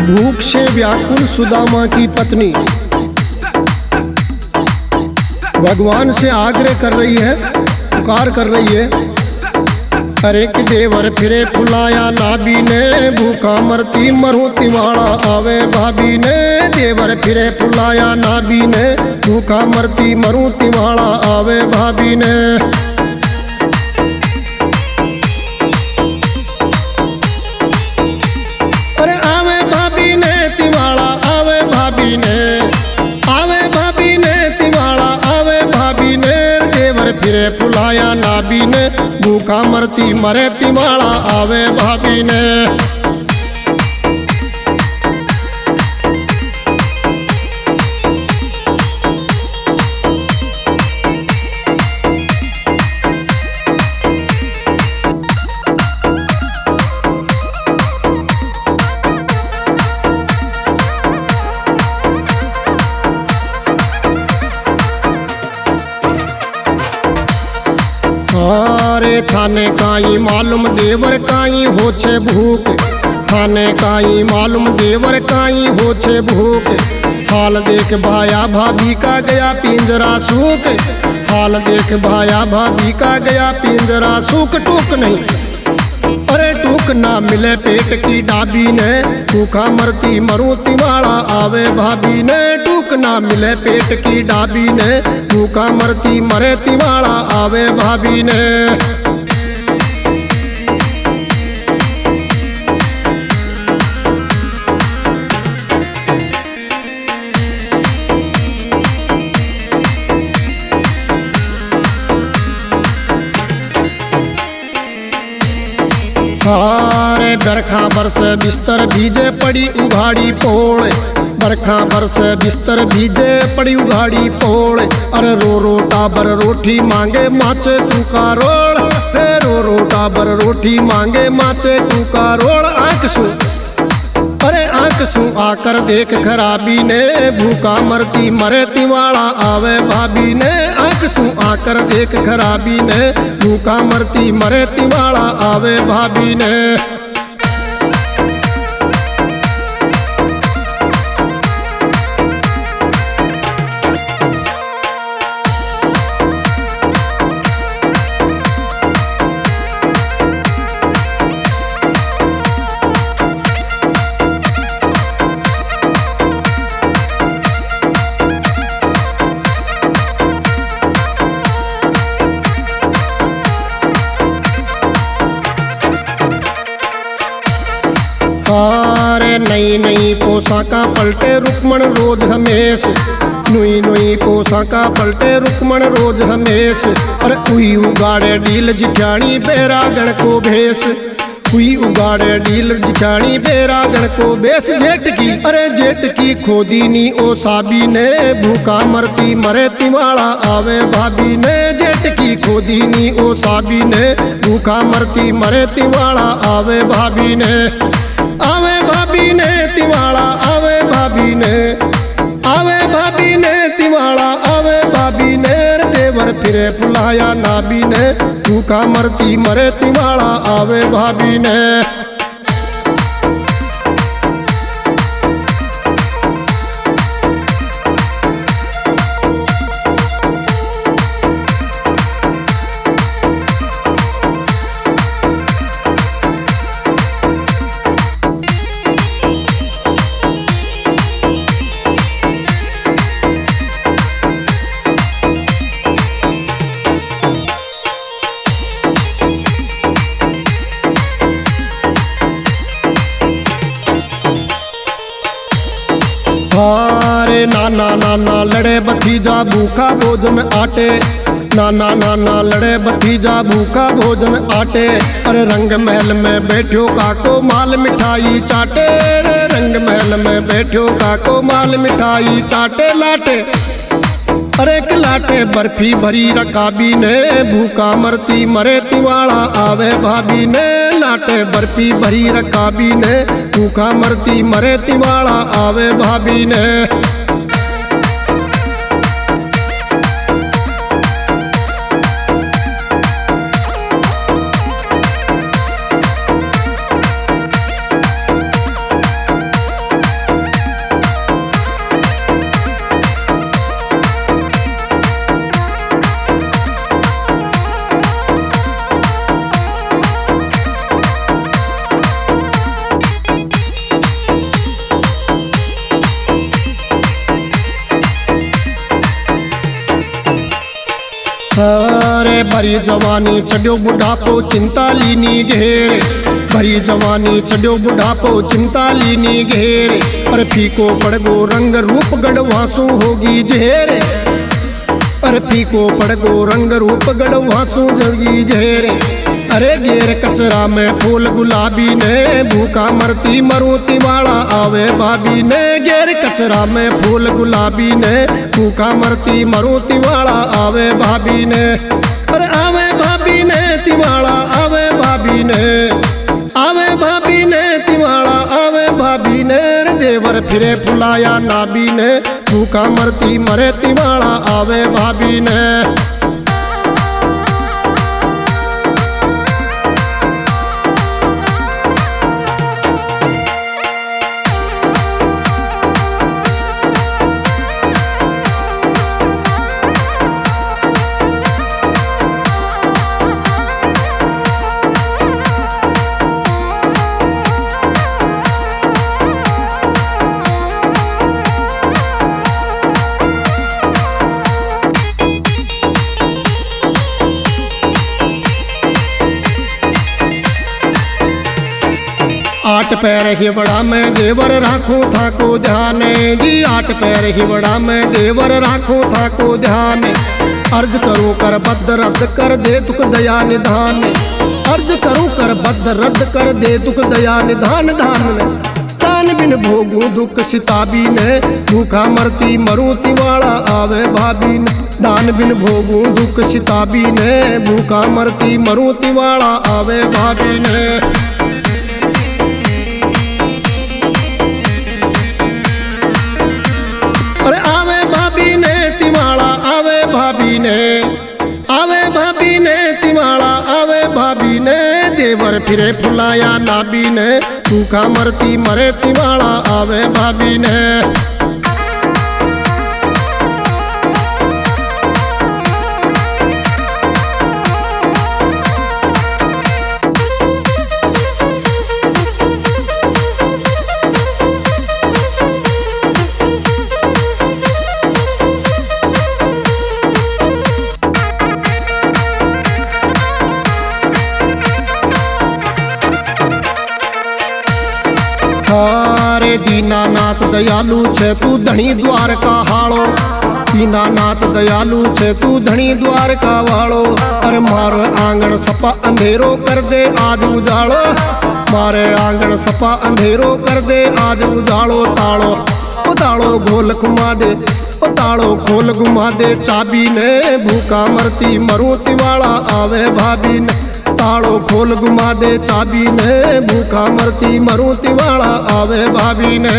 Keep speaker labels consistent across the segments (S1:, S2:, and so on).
S1: भूख से व्याकुल सुदामा की पत्नी भगवान से आग्रह कर रही है, पुकार कर रही है। अरे कि देवर फिरे फुलाया नाभी ने, भूखा मरती मरूं तिवाड़ा आवे भाभी ने। देवर फिरे फुलाया नाभी ने, भूखा मरती मरूं तिवाड़ा आवे भाभी ने। अरे आवे भाभी ने तिवाड़ा आवे भाभी ने, आवे भाभी ने तिवाड़ा आवे भाभी ने। देवर फिरे फुलाया नाभी ने, भूखा मरती मरे तिवाड़ा आवे भाभी ने। अरे थाने काई मालूम देवर काई हो छे भूख, थाने काई मालूम देवर काई हो छे भूख। हाल देख भाया भाभी का गया पिंजरा सूख, हाल देख भाया भाभी का गया पिंजरा सूख। टूक नहीं अरे टूक ना मिले पेट की डाबी ने, भूखा मरती मरूं तिवाड़ा आवे भाभी ने। टूक ना मिले पेट की डाबी ने, भूखा मरती मरे तिवाड़ा आवे भाभी ने। अरे बरखा बरस बिस्तर भीजे पड़ी उघाड़ी पोड़, बरखा बरस बिस्तर भीजे पड़ी उघाड़ी पोड़। अरे रो रो टाबर रोटी मांगे माचे तू का रोड़, रो रो टाबर रोटी मांगे माचे तू का रोड़। आंख सू अरे आंख सू आकर देख खराबी ने, भूखा मरती मरे तिवाड़ा आवे भाभी ने। आंख सू आकर देख खराबी ने, भूखा मरती मरे तिवाड़ा आवे भाभी ने। अरे नई नई पोशाका पलटे रुक्मण रोज हमेश, नुई नुई पोशाका पलटे रुक्मण रोज हमेश। अरे उई उगाड़े डील जिठानी बैरागण को भेष, हुई उगाड़े डील जिठानी बैरागण को भेष। जेठ की अरे जेठ की खोदी नी ओ साबी ने, भूखा मरती मरे तिवाड़ा आवे भाभी ने। जेठ की खोदी नी ओ साबी ने, भूखा मरती मरे तिवाड़ा आवे भाभी ने। आवे भाभी ने तिवाड़ा आवे भाभी ने, आवे भाभी ने तिवाड़ा आवे भाभी ने। देवर फिरे फुलाया नाभी ने, भूखा मरती मरे तिवाड़ा आवे भाभी ने। अरे नाना नाना लड़े भतीजा भूखा भोजन आटे, नाना नाना लड़े भतीजा भूखा भोजन आटे। अरे रंग महल में बैठो काको माल मिठाई चाटे, रंग महल में बैठो काको माल मिठाई चाटे। लाटे अरे लाटे बर्फी भरी रकाबी ने, भूखा मरती मरे तिवाड़ा आवे भाभी ने। लाटे बर्फी भरी रकाबी ने, भूखा मरती मरे तिवाड़ा आवे भाभी ने। अरे भरी जवानी चढ़ियो बुढ़ापो चिंता लीनी घेरे, भरी जवानी चढ़ियो बुढ़ापो चिंता लीनी घेरे। अरे फीको पड़गो रंग रूप गढ़वासु होगी जेरे, अरे फीको पड़गो रंग रूप गढ़वासु होगी जेरे। अरे घेर कचरा में फूल गुलाबी ने, भूखा मरती मरूती वाला आवे भाभी ने। घेर कचरा में फूल गुलाबी ने, भूखा मरती मरूती वाला आवे भाभी ने। अरे आवे भाभी ने तिवाड़ा आवे भाभी ने, आवे भाभी ने तिवाड़ा आवे भाभी ने। देवर फिरे फुलाया नाभी ने, भूखा मरती मरे तिवाड़ा आवे भाभी ने। आठ पैर हिवड़ा में देवर राखो था को ध्यान जी, आठ पैर हिवड़ा में देवर राखो था को ध्यान। अर्ज करूं कर बद्ध रद्द कर दे दुख दया निधान, अर्ज करूं कर बद्ध रद्द कर दे दुख दया निधान। दान बिन भोगू दुख सिताबी ने, भूखा मरती मरूती वाला आवे भाभी ने। दान बिन भोगू दुख सिताबी ने, भूखा मरती मरूती वाला आवे भाभी ने। अरे आवे भाभी ने तिवाड़ा आवे भाभी ने, आवे भाभी ने तिवाड़ा आवे भाभी ने। देवर फिरे फुलाया नाभी ने, भूखा मरती मरे तिवाड़ा आवे भाभी ने। अरे दीनानाथ दयालु छे तू धनी द्वारका हालो, दीनानाथ दयालु छे तू धनी द्वारका वालो। अरे मारो आंगण सपा अंधेरो कर दे आज उजालो, मारे आंगण सपा अंधेरो कर दे आज उजालो। तालो ओ तालो गोल घुमा दे, ओ तालो खोल घुमा दे चाबी ने, भूखा मरती मरूती वाला आवे भाभी ने। तालो खोल घुमा दे चाबी ने, भूखा मरती मरूती वाला आवे भाभी ने।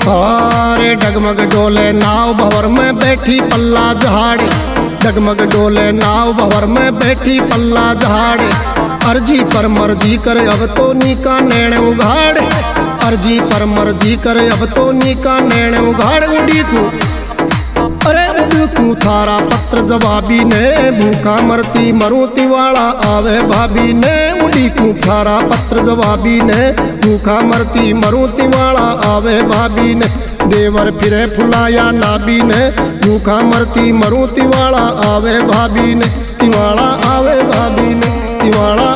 S1: अरे डगमग डोले नाव भंवर में बैठी पल्ला जहाड़े, डगमग डोले नाव भंवर में बैठी पल्ला जहाड़े। अर्जी पर मर्जी करे अब तो नीका नैण उघाड़े, अर्जी पर मर्जी करे अब तो नीका नैण उघाड़। उड़ी को अरे उड़कू थारा पत्र जवाबी ने, भूखा मरती मरूती वाला आवे भाभी ने। उड़ी को थारा पत्र जवाबी ने, भूखा मरती मरूती वाला आवे भाभी ने। देवर फिरे फुलाया नाभी ने, भूखा मरती मरूती वाला आवे भाभी ने। तिवाड़ा आवे भाभी ने, तिवाड़ा